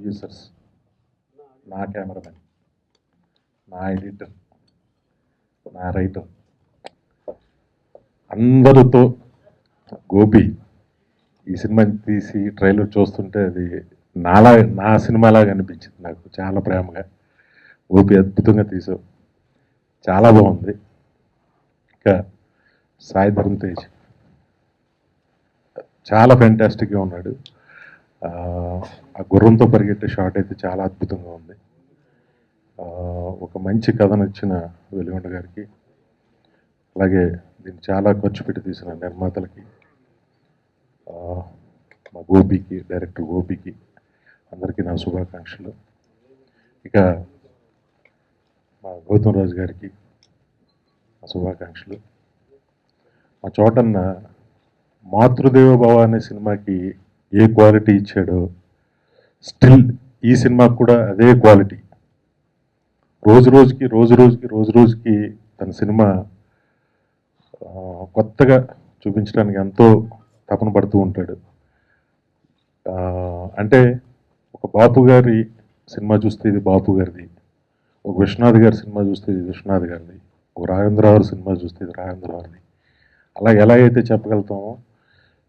Producers, నా cameraman, నా editor, నా రైటర్, అందరితో గోపి ఈ సినిమా తీసి ట్రైలర్ చూస్తుంటే అది నా సినిమాలాగా అనిపించింది. నాకు చాలా ప్రేమగా గోపి అద్భుతంగా తీసావు, చాలా బాగుంది. ఇంకా సాయి ధరమ్ తేజ్ చాలా ఫ్యాంటాస్టిక్గా ఉన్నాడు. ఆ గుర్రంతో పరిగెట్టే షాట్ అయితే చాలా అద్భుతంగా ఉంది. ఒక మంచి కథను ఇచ్చిన వెలుగొండ గారికి, అలాగే దీన్ని చాలా ఖర్చు పెట్టి తీసిన నిర్మాతలకి, మా గోపికి, డైరెక్టర్ గోపికి, అందరికీ నా శుభాకాంక్షలు. ఇక మా గౌతమ్ రాజు గారికి నా శుభాకాంక్షలు. మా చోటన్న మాతృదేవ భవ అనే సినిమాకి ఏ క్వాలిటీ ఇచ్చాడో స్టిల్ ఈ సినిమాకి కూడా అదే క్వాలిటీ. రోజు రోజుకి తన సినిమా కొత్తగా చూపించడానికి ఎంతో తపన పడుతూ ఉంటాడు. అంటే ఒక బాపు గారి సినిమా చూస్తే ఇది బాపు గారిది, ఒక విశ్వనాథ్ గారి సినిమా చూస్తే ఇది విశ్వనాథ్ గారిది, ఒక రాఘవేంద్రరావు సినిమా చూస్తే ఇది రాఘవేంద్రరావుది. అలా ఎలా అయితే చెప్పగలుగుతామో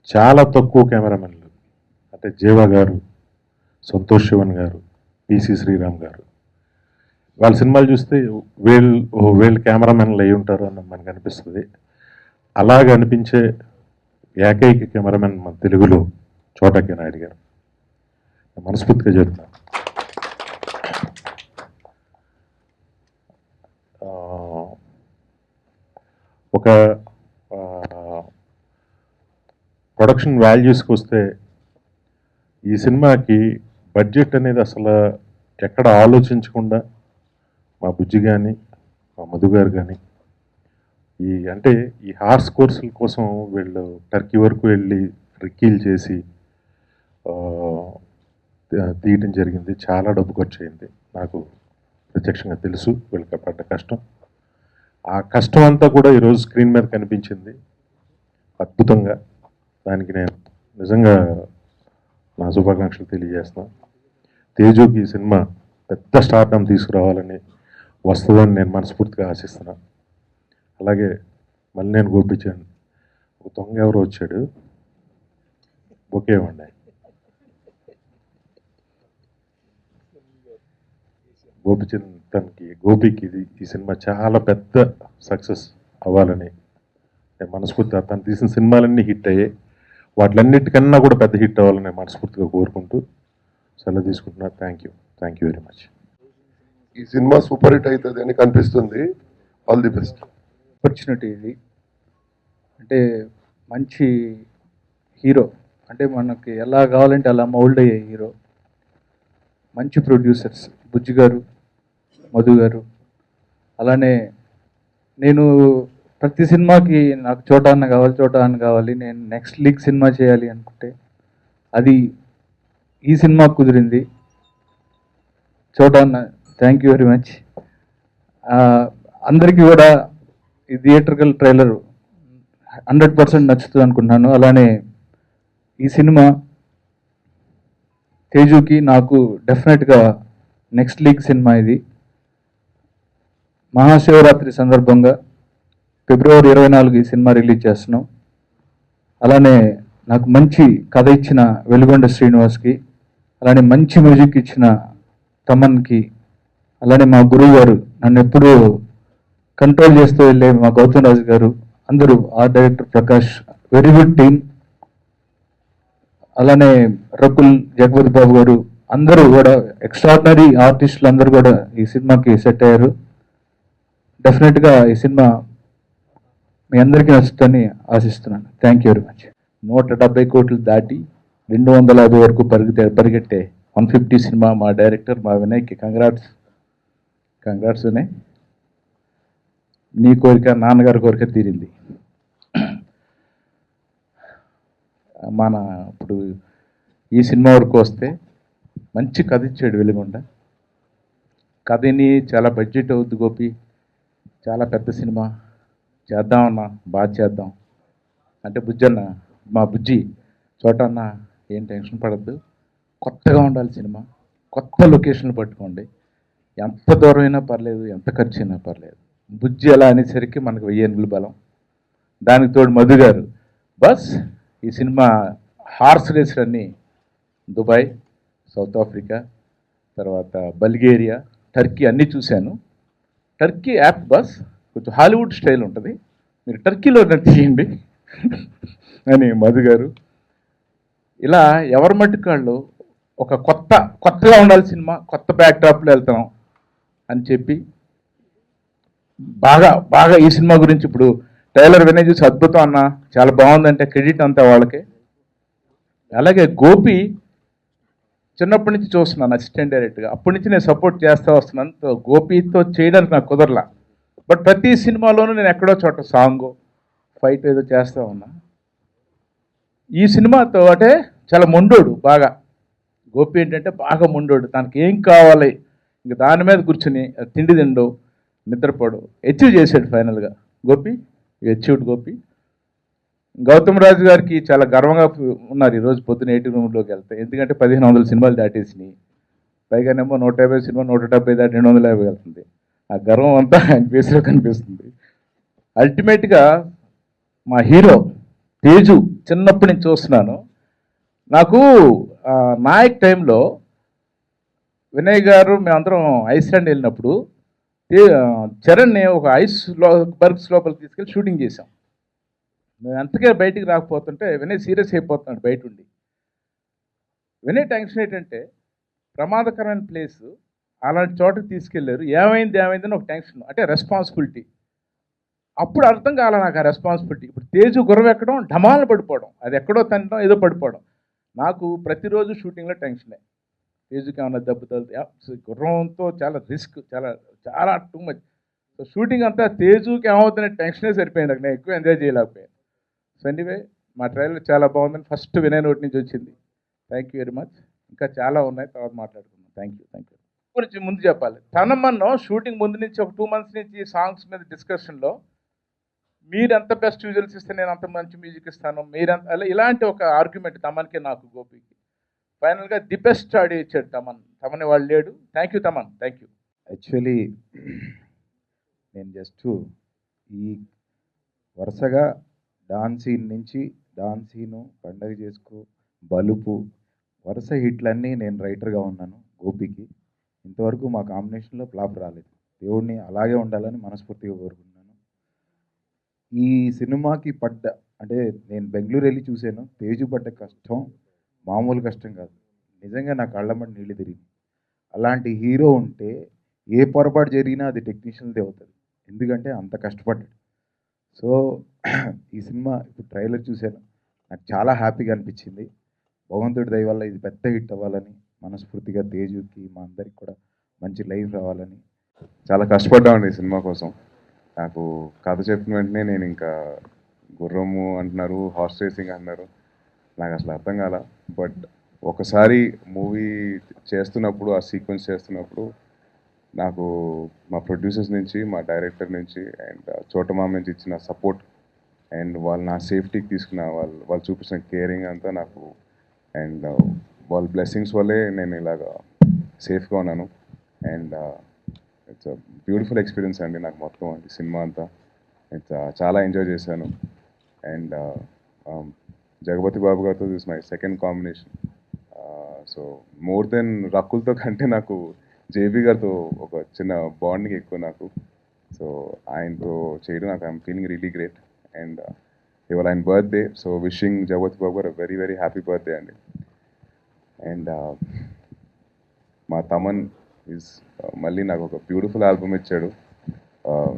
చాలా తక్కువ కెమెరామెన్లు అంటే జీవా గారు, సంతోష్ శివన్ గారు, పిసి శ్రీరామ్ గారు, వాళ్ళ సినిమాలు చూస్తే వీళ్ళు కెమెరామెన్లు అయి ఉంటారు అని మనకు అనిపిస్తుంది. అలాగ అనిపించే ఏకైక కెమెరామెన్ మన తెలుగులో చోటకి నాయుడు గారు. మనస్ఫూర్తిగా చెప్తాను. ఒక ప్రొడక్షన్ వాల్యూస్కి వస్తే ఈ సినిమాకి బడ్జెట్ అనేది అసలు ఎక్కడ ఆలోచించకుండా మా బుజ్జి కానీ, మా మధు గారు కానీ, ఈ హార్స్ కోర్సుల కోసం వీళ్ళు టర్కీ వరకు వెళ్ళి రిక్కీలు చేసి తీయటం జరిగింది. చాలా డబ్బు ఖర్చు అయింది. నాకు ప్రత్యక్షంగా తెలుసు వీళ్ళకి పడ్డ కష్టం. ఆ కష్టం అంతా కూడా ఈరోజు స్క్రీన్ మీద కనిపించింది అద్భుతంగా. దానికి నేను నిజంగా నా శుభాకాంక్షలు తెలియజేస్తున్నాను. తేజుకి ఈ సినిమా పెద్ద స్టార్డమ్ తీసుకురావాలని, వస్తుందని నేను మనస్ఫూర్తిగా ఆశిస్తున్నాను. అలాగే మళ్ళీ నేను గోపించాను, ఒక దొంగ ఎవరో వచ్చాడు, ఓకే అండి, గోపికి ఈ సినిమా చాలా పెద్ద సక్సెస్ అవ్వాలని నేను మనస్ఫూర్తిగా, తను తీసిన సినిమాలన్నీ హిట్ అయ్యాయి, వాటిలన్నిటికన్నా కూడా పెద్ద హిట్ అవ్వాలని నేను మనస్ఫూర్తిగా కోరుకుంటూ సెలవు తీసుకుంటున్నా. Thank you very much. ఈ సినిమా సూపర్ హిట్ అవుతుంది అని కనిపిస్తుంది. All the best. ఆపర్చునిటీ ఇది. అంటే మంచి హీరో, అంటే మనకి ఎలా కావాలంటే అలా మౌల్డ్ అయ్యే హీరో, మంచి ప్రొడ్యూసర్స్ బుజ్జి గారు, మధు గారు. అలానే నేను ప్రతి సినిమాకి నాకు చోటా అన్న కావాలి, నేను నెక్స్ట్ లీగ్ సినిమా చేయాలి అనుకుంటే అది ఈ సినిమా కుదిరింది. చోటా అన్న, థ్యాంక్ యూ వెరీ మచ్. అందరికీ కూడా ఈ థియేటర్కల్ ట్రైలర్ 100% నచ్చుతుంది అనుకుంటున్నాను. అలానే ఈ సినిమా తేజుకి నాకు డెఫినెట్గా నెక్స్ట్ లీగ్ సినిమా ఇది. మహాశివరాత్రి సందర్భంగా ఫిబ్రవరి 24 ఈ సినిమా రిలీజ్ చేస్తున్నాం. అలానే నాకు మంచి కథ ఇచ్చిన వెలుగొండ శ్రీనివాస్కి, అలానే మంచి మ్యూజిక్ ఇచ్చిన తమన్కి, అలానే మా గురువు గారు నన్ను ఎప్పుడూ కంట్రోల్ చేస్తూ వెళ్ళే మా గౌతమ్ రాజు గారు, అందరూ art director Prakash, very good team. అలానే రకుల్, జగపతి బాబు గారు, అందరూ కూడా ఎక్స్ట్రాడినరీ ఆర్టిస్టులు అందరూ కూడా ఈ సినిమాకి సెట్ అయ్యారు. డెఫినెట్గా ఈ సినిమా మీ అందరికీ నచ్చుతుందని ఆశిస్తున్నాను. Thank you very much. 170 కోట్లు దాటి 250 వరకు పరిగెట్టే 150 సినిమా మా డైరెక్టర్ మా వినయ్కి కంగ్రాట్స్ వినయ్. నీ కోరిక నాన్నగారి కోరిక తీరింది. మన ఇప్పుడు ఈ సినిమా వరకు వస్తే మంచి కథ ఇచ్చాడు వెలుగొండ. కథని చాలా బడ్జెట్ అవుద్ది గోపి, చాలా పెద్ద సినిమా చేద్దామన్నా, బాగా చేద్దాం అంటే బుజ్జన్న, మా బుజ్జి చోటన్న ఏం టెన్షన్ పడద్దు, కొత్తగా ఉండాలి సినిమా, కొత్త లొకేషన్లు పట్టుకోండి, ఎంత దూరం అయినా పర్లేదు, ఎంత ఖర్చు అయినా పర్లేదు. బుజ్జి ఎలా అనేసరికి మనకు 1000 ఏనుగుల బలం. దానికి తోడు మధు గారు బస్. ఈ సినిమా హార్స్ రేసులన్నీ దుబాయ్, సౌత్ ఆఫ్రికా, తర్వాత బల్గేరియా, టర్కీ అన్నీ చూశాను. టర్కీ యాప్ బస్ కొంచెం హాలీవుడ్ స్టైల్ ఉంటుంది, మీరు టర్కీలో తీయండి అని మధు గారు. ఇలా ఎవరి మట్టుకు వాళ్ళు ఒక కొత్తగా ఉండాలి సినిమా, కొత్త బ్యాక్డ్రాప్లో వెళ్తాం అని చెప్పి బాగా ఈ సినిమా గురించి ఇప్పుడు ట్రైలర్ వినే చూసి అద్భుతం అన్న, చాలా బాగుందంటే క్రెడిట్ అంతా వాళ్ళకే. అలాగే గోపి చిన్నప్పటి నుంచి చూస్తున్నాను అసిస్టెంట్ డైరెక్టర్గా, అప్పటి నుంచి నేను సపోర్ట్ చేస్తూ వస్తున్నాను. గోపితో చేయడానికి నాకు కుదరలా, బట్ ప్రతి సినిమాలోనూ నేను ఎక్కడో చోట సాంగ్ ఫైట్ ఏదో చేస్తూ ఉన్నా. ఈ సినిమాతో అంటే చాలా మొండోడు బాగా. గోపి ఏంటంటే బాగా మొండోడు, తనకి ఏం కావాలి ఇంక దాని మీద కూర్చుని తిండి తిండు, నిద్రపోడు, అచీవ్ చేశాడు ఫైనల్గా గోపి. అచీవ్డ్ గోపి. గౌతమ్ రాజు గారికి చాలా గర్వంగా ఉన్నారు ఈరోజు పొద్దున 80 రూమ్లోకి వెళ్తే, ఎందుకంటే 1500 సినిమాలు దాటేసినాయి, పైగానేమో 150 సినిమా 170 దాటి 250 వెళ్తుంది. ఆ గర్వం అంతా ఆయన ఫేస్లో కనిపిస్తుంది. అల్టిమేట్గా మా హీరో తేజు చిన్నప్పటి నుంచి చూస్తున్నాను. నాకు నాయక్ టైంలో వినయ్ గారు మేమందరం ఐస్లాండ్ వెళ్ళినప్పుడు చరణ్ని ఒక బర్గ్స్ లోపలికి తీసుకెళ్ళి షూటింగ్ చేశాం. మేము అంతకే బయటికి రాకపోతుంటే వినయ్ సీరియస్ అయిపోతున్నాడు బయట ఉండి. వినయ్ టెన్షన్ ఏంటంటే ప్రమాదకరమైన ప్లేస్, అలాంటి చోటకి తీసుకెళ్లారు, ఏమైందని ఒక టెన్షన్, అంటే రెస్పాన్సిబిలిటీ. అప్పుడు అర్థం కాలే నాకు ఆ రెస్పాన్సిబిలిటీ. ఇప్పుడు తేజు గుర్రం ఎక్కడం, ఢమాలను పడిపోవడం, అది ఎక్కడో తినడం, ఏదో పడిపోవడం. నాకు ప్రతిరోజు షూటింగ్లో టెన్షనే, తేజుకి ఏమన్నా దెబ్బ తగులుతాయి, గుర్రంతో చాలా రిస్క్, చాలా టూ మచ్. సో షూటింగ్ అంతా తేజుకి ఏమవుతుందనే టెన్షనే సరిపోయింది, నేను ఎక్కువ ఎంజాయ్ చేయలేకపోయాను. సో ఎనీవే మా ట్రైలర్ చాలా బాగుందని ఫస్ట్ వినయ్ నోటి నుంచి వచ్చింది. Thank you very much. ఇంకా చాలా ఉన్నాయి, తర్వాత మాట్లాడుకుందాం. థ్యాంక్ యూ గురించి ముందు చెప్పాలి. తనమన్ను షూటింగ్ ముందు నుంచి ఒక 2 months నుంచి సాంగ్స్ మీద డిస్కషన్లో, మీరు ఎంత బెస్ట్ విజువల్స్ ఇస్తే నేను అంత మంచి మ్యూజిక్ ఇస్తాను, మీరంత అలా ఇలాంటి ఒక ఆర్గ్యుమెంట్ తమన్కి నాకు గోపికి. ఫైనల్గా ది బెస్ట్ ఆడియో ఇచ్చాడు తమన్ వాళ్ళు లేడు. Thank you Thaman, thank you. Actually నేను జస్ట్ ఈ వరుసగా డాన్సీన్ నుంచి డాన్సీను, పండగ చేసుకో, బలుపు, వరుస హిట్లన్నీ నేను రైటర్గా ఉన్నాను గోపికి. ఇంతవరకు మా కాంబినేషన్లో ఫ్లాప్ రాలేదు. దేవుడిని అలాగే ఉండాలని మనస్ఫూర్తిగా కోరుకుంటున్నాను. ఈ సినిమాకి అంటే నేను బెంగళూరు వెళ్ళి చూశాను, తేజు పడ్డ కష్టం మామూలు కష్టం కాదు. నిజంగా నా కళ్ళమ్మడి నీళ్ళు తిరిగి. అలాంటి హీరో ఉంటే ఏ పొరపాటు జరిగినా అది టెక్నీషియన్దే అవుతుంది, ఎందుకంటే అంత కష్టపడ్డాడు. సో ఈ సినిమా ఇప్పుడు ట్రైలర్ చూశాను, నాకు చాలా హ్యాపీగా అనిపించింది. భగవంతుడి దయ వల్ల ఇది పెద్ద హిట్ అవ్వాలని మనస్ఫూర్తిగా, తేజుకి మా అందరికి కూడా మంచి లైఫ్ రావాలని. చాలా కష్టపడ్డామండి ఈ సినిమా కోసం. నాకు కథ చెప్పిన వెంటనే నేను ఇంకా గుర్రము అంటున్నారు, హార్స్ రేసింగ్ అంటున్నారు, నాకు అసలు అర్థం కాల. బట్ ఒకసారి మూవీ చేస్తున్నప్పుడు, ఆ సీక్వెన్స్ చేస్తున్నప్పుడు నాకు మా ప్రొడ్యూసర్స్ నుంచి, మా డైరెక్టర్ నుంచి అండ్ చోటమామ నుంచి ఇచ్చిన సపోర్ట్ అండ్ వాళ్ళు నా సేఫ్టీకి తీసుకున్న వాళ్ళు చూపించిన కేరింగ్ అంతా నాకు, అండ్ వాళ్ళ బ్లెస్సింగ్స్ వల్లే నేను ఇలాగా సేఫ్గా ఉన్నాను. అండ్ ఇట్స్ బ్యూటిఫుల్ ఎక్స్పీరియన్స్ అండి నాకు మొత్తం అండి సినిమా అంతా. చాలా ఎంజాయ్ చేశాను. అండ్ జగపతి బాబు గారితో this my second combination. So more than రకుల్తో కంటే నాకు జేబీ గారితో ఒక చిన్న బాండింగ్ ఎక్కువ నాకు. సో ఆయనతో చేయడం నాకు I'm feeling really great. And ఇవాళ ఆయన బర్త్డే, సో విషింగ్ జగపతి బాబు గారు వెరీ వెరీ హ్యాపీ బర్త్డే అండి. అండ్ మా తమన్ ఈజ్ మళ్ళీ నాకు ఒక బ్యూటిఫుల్ ఆల్బమ్ ఇచ్చాడు.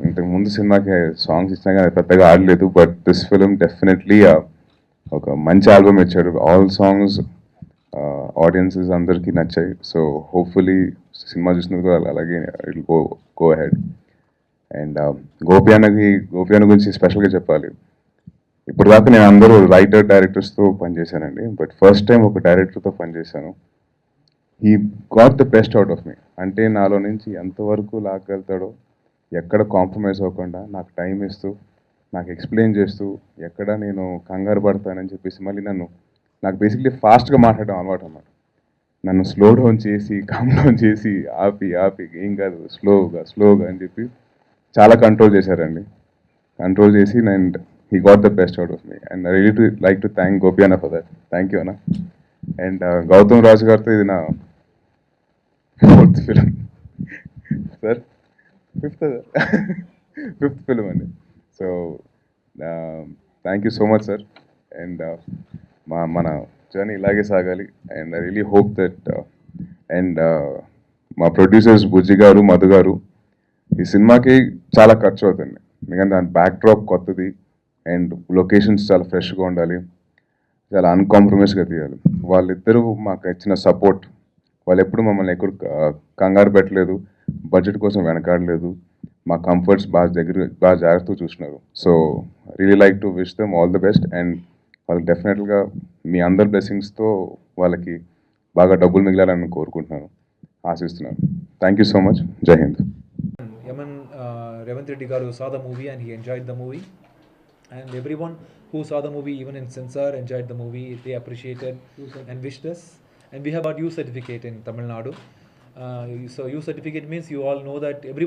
ఇంతకు ముందు సినిమాకి సాంగ్స్ ఇచ్చినా కానీ పెద్దగా ఆడలేదు, బట్ దిస్ ఫిలిం డెఫినెట్లీ ఒక మంచి ఆల్బమ్ ఇచ్చాడు. ఆల్ సాంగ్స్ ఆడియన్సెస్ అందరికీ నచ్చాయి. సో హోప్ఫుల్లీ సినిమా చూసినందుకు అలాగే it go ahead. And Gopi అన్న గురించి స్పెషల్గా చెప్పాలి. ఇప్పుడు దాకా నేను అందరూ రైటర్ డైరెక్టర్స్తో పనిచేశానండి, బట్ ఫస్ట్ టైం ఒక డైరెక్టర్తో పనిచేశాను. He got the best out of me. అంటే నాలో నుంచి ఎంతవరకు లాగలుగుతాడో, ఎక్కడ కాంప్రమైజ్ అవ్వకుండా నాకు టైం ఇస్తూ, నాకు ఎక్స్ప్లెయిన్ చేస్తూ, ఎక్కడ నేను కంగారు పడతానని చెప్పేసి మళ్ళీ నాకు బేసిక్లీ ఫాస్ట్గా మాట్లాడడం అలవాటు అన్నమాట. నన్ను స్లో డౌన్ చేసి కామ్ డౌన్ చేసి ఆపి ఆపి ఏం కాదు స్లోగా అని చెప్పి చాలా కంట్రోల్ చేశారండి. కంట్రోల్ చేసి and he got the best out of me and I really like to thank Gopi అన్న ఫర్ దట్. థ్యాంక్ యూ అన్న. అండ్ గౌతమ్ రాజు గారితో ఇది నా 4th film sir, 5th film అండి. So thank you so much sir. And మన journey ఇలాగే సాగాలి. And I really hope that and మా ప్రొడ్యూసర్స్ బుజ్జి గారు, మధు గారు, ఈ సినిమాకి చాలా ఖర్చు అవుతుంది ఎందుకంటే దాని బ్యాక్ డ్రాప్ కొత్తది అండ్ లొకేషన్స్ చాలా ఫ్రెష్గా ఉండాలి, చాలా అన్కాంప్రమైజ్గా తీయాలి. వాళ్ళిద్దరూ మాకు ఇచ్చిన సపోర్ట్, వాళ్ళు ఎప్పుడు మమ్మల్ని ఎక్కడ కంగారు పెట్టలేదు, బడ్జెట్ కోసం వెనకాడలేదు, మా కంఫర్ట్స్ బాగా జాగ్రత్తగా చూసినారు. So really like to wish them all the best. And వాళ్ళకి డెఫినెట్గా మీ అందరి బ్లెస్సింగ్స్తో వాళ్ళకి బాగా డబ్బులు మిగిలాలని కోరుకుంటున్నాను, ఆశిస్తున్నాను. Thank you so much. జై Hind. Yaman Revant Reddy Garu saw the movie and he enjoyed the movie, and everyone who saw the movie, even in censor, enjoyed the movie. They appreciated and wished us. And we have got U certificate in Tamil Nadu. So U certificate means you all know that every